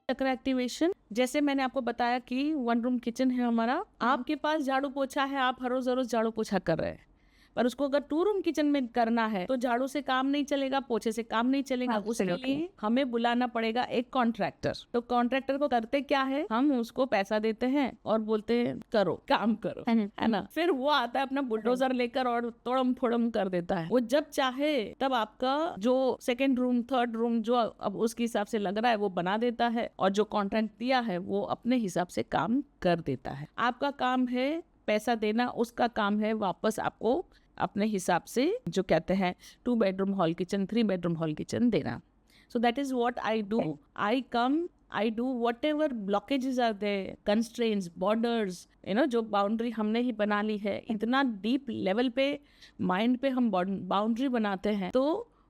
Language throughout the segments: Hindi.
चक्र एक्टिवेशन, जैसे मैंने आपको बताया कि 1 रूम किचन है हमारा, आपके पास झाड़ू पोछा है, आप हर रोज झाड़ू पोछा कर रहे हैं, पर उसको अगर 2 रूम किचन में करना है तो झाड़ू से काम नहीं चलेगा, पोछे से काम नहीं चलेगा। उसके लिए हमें बुलाना पड़ेगा एक कॉन्ट्रैक्टर। तो कॉन्ट्रैक्टर को करते क्या है, हम उसको पैसा देते हैं और बोलते हैं करो, काम करो, है ना। फिर वो आता है अपना बुलडोजर लेकर और तोड़म फोड़म कर देता है। वो जब चाहे तब आपका जो 2nd रूम 3rd रूम जो अब उसके हिसाब से लग रहा है वो बना देता है, और जो कॉन्ट्रैक्ट दिया है वो अपने हिसाब से काम कर देता है। आपका काम है पैसा देना, उसका काम है वापस आपको अपने हिसाब से जो कहते हैं 2 bedroom hall kitchen, 3 bedroom hall kitchen देना। So that is what I do. I come, I do whatever blockages are there, constraints, borders, जो बाउंड्री हमने ही बना ली है, इतना डीप लेवल पे माइंड पे हम बाउंड्री बनाते हैं तो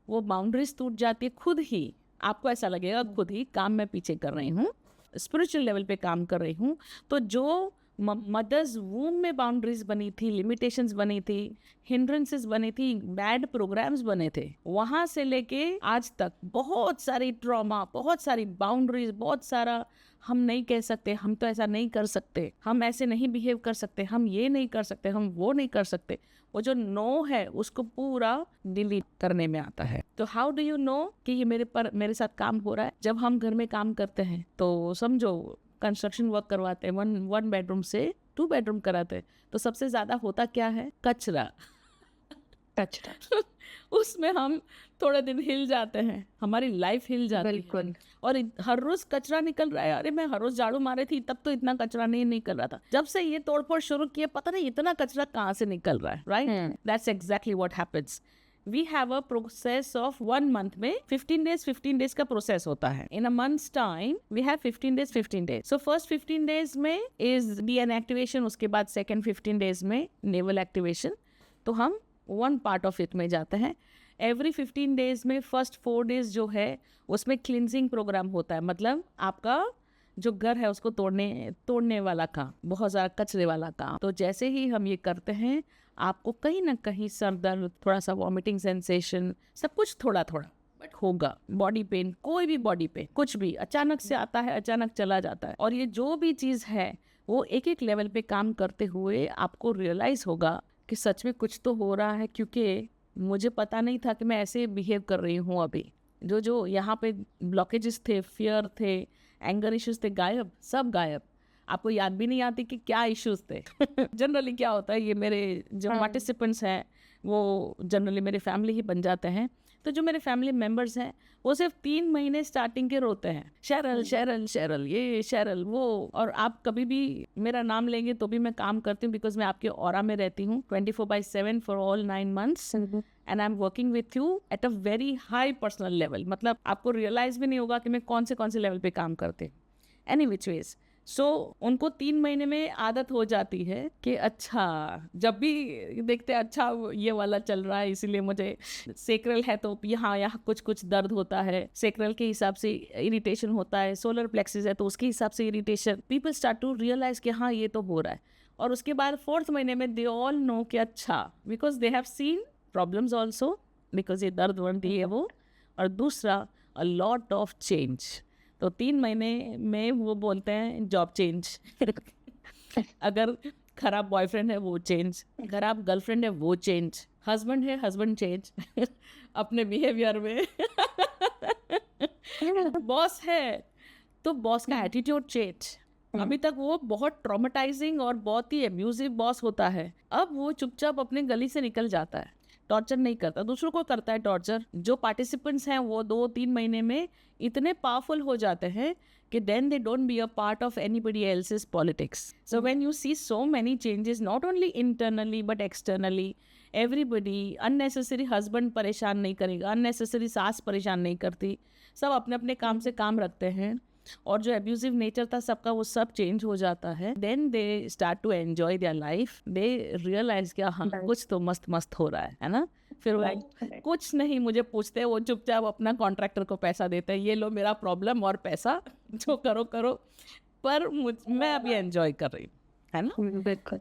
वो बाउंड्रीज टूट जाती है खुद ही। आपको ऐसा लगेगा खुद ही काम मैं पीछे कर रही हूँ, स्पिरिचुअल लेवल पे काम कर रही हूँ। तो जो मदर्स वूम में बाउंड्रीज बनी थी, लिमिटेशंस बनी थी, हिंड्रेंसेस बनी थी, बैड प्रोग्राम्स बने थे, वहां से लेके आज तक बहुत सारी ट्रॉमा, बहुत सारी बाउंड्रीज, बहुत सारा हम नहीं कह सकते, हम तो ऐसा नहीं कर सकते, हम ऐसे नहीं बिहेव कर सकते, हम ये नहीं कर सकते, हम वो नहीं कर सकते। वो जो नो है उसको पूरा डिलीट करने में आता है। तो हाउ डू यू नो कि ये मेरे साथ काम हो रहा है? जब हम घर में काम करते हैं तो समझो कंस्ट्रक्शन वर्क करवाते हैं, 1 बेडरूम से 2 बेडरूम कराते हैं, तो सबसे ज्यादा होता क्या है? कचरा। उसमें हम थोड़े दिन हिल जाते हैं, हमारी लाइफ हिल जाती है। और हर रोज कचरा निकल रहा है। अरे मैं हर रोज झाड़ू मारे थी तब तो इतना कचरा नहीं निकल रहा था, जब से ये तोड़फोड़ शुरू किया पता नहीं इतना कचरा कहाँ से निकल रहा है। Right, that's exactly what happens. We have a process of 1 month में 15 days का प्रोसेस होता है। In a month's time we have 15 days. So first 15 days में is DN activation, उसके बाद second 15 days में naval activation। तो हम 1 part of it में जाते हैं। Every 15 days में first 4 days जो है उसमें cleansing प्रोग्राम होता है, मतलब आपका जो घर है उसको तोड़ने वाला काम, बहुत ज़्यादा कचरे वाला काम। तो जैसे ही हम ये करते हैं आपको कहीं ना कहीं सर दर्द, थोड़ा सा वॉमिटिंग सेंसेशन, सब कुछ थोड़ा थोड़ा बट होगा। बॉडी पेन, कोई भी बॉडी पेन, कुछ भी अचानक से आता है, अचानक चला जाता है। और ये जो भी चीज़ है वो एक एक लेवल पे काम करते हुए आपको रियलाइज होगा कि सच में कुछ तो हो रहा है, क्योंकि मुझे पता नहीं था कि मैं ऐसे बिहेव कर रही हूँ। अभी जो यहाँ पे ब्लॉकेजेस थे, फियर थे, एंगर इश्यूज थे, गायब, सब गायब। आपको याद भी नहीं आती कि क्या इश्यूज थे। जनरली क्या होता है, ये मेरे जो पार्टिसिपेंट्स हैं वो जनरली मेरे फैमिली ही बन जाते हैं। तो जो मेरे फैमिली मेंबर्स हैं वो सिर्फ 3 महीने स्टार्टिंग के रोते हैं, शैरल शैरल शैरल, ये शैरल वो। और आप कभी भी मेरा नाम लेंगे तो भी मैं काम करती हूँ, बिकॉज मैं आपके ऑरा में रहती हूँ 24/7 for all 9 months and I am working with you at a very high personal level. मतलब आपको रियलाइज भी नहीं होगा कि मैं कौन से लेवल पे काम करती हूँ। एनी विच वेज, सो उनको 3 महीने में आदत हो जाती है कि अच्छा, जब भी देखते हैं अच्छा ये वाला चल रहा है, इसीलिए मुझे सेक्रल है तो यहाँ कुछ दर्द होता है, सेक्रल के हिसाब से इरिटेशन होता है, सोलर प्लेक्सिस है तो उसके हिसाब से irritation. People start to realise कि हाँ ये तो हो रहा है। और उसके बाद 4th महीने में दे ऑल नो कि अच्छा, because they have seen problems also, because ये दर्द वर्दी है वो। और दूसरा, अ लॉट ऑफ चेंज। तो 3 महीने में वो बोलते हैं जॉब चेंज। अगर खराब बॉयफ्रेंड है वो चेंज, खराब गर्लफ्रेंड है वो चेंज, हस्बैंड है हस्बैंड चेंज अपने बिहेवियर में। बॉस है तो बॉस का एटीट्यूड चेंज। अभी तक वो बहुत ट्रॉमेटाइजिंग और बहुत ही एब्यूजिव बॉस होता है, अब वो चुपचाप अपने गली से निकल जाता है, टॉर्चर नहीं करता, दूसरों को करता है टॉर्चर। जो पार्टिसिपेंट्स हैं वो 2-3 महीने में इतने पावरफुल हो जाते हैं कि then they don't be a part of anybody else's politics. So when you see so many changes, not only internally but externally, everybody, unnecessary husband परेशान नहीं करेगा, unnecessary सास परेशान नहीं करती, सब अपने अपने काम से काम रखते हैं। और जो एब्यूजिव नेचर था सबका वो सब चेंज हो जाता है। Then they start to enjoy their life, they realise कि हाँ कुछ तो मस्त मस्त हो रहा है ना। फिर वो कुछ नहीं मुझे पूछते, वो चुपचाप अपना कॉन्ट्रैक्टर को पैसा देते हैं, ये लो मेरा प्रॉब्लम और पैसा, जो करो करो, पर मैं अभी एंजॉय कर रही हूँ, है ना। बिल्कुल।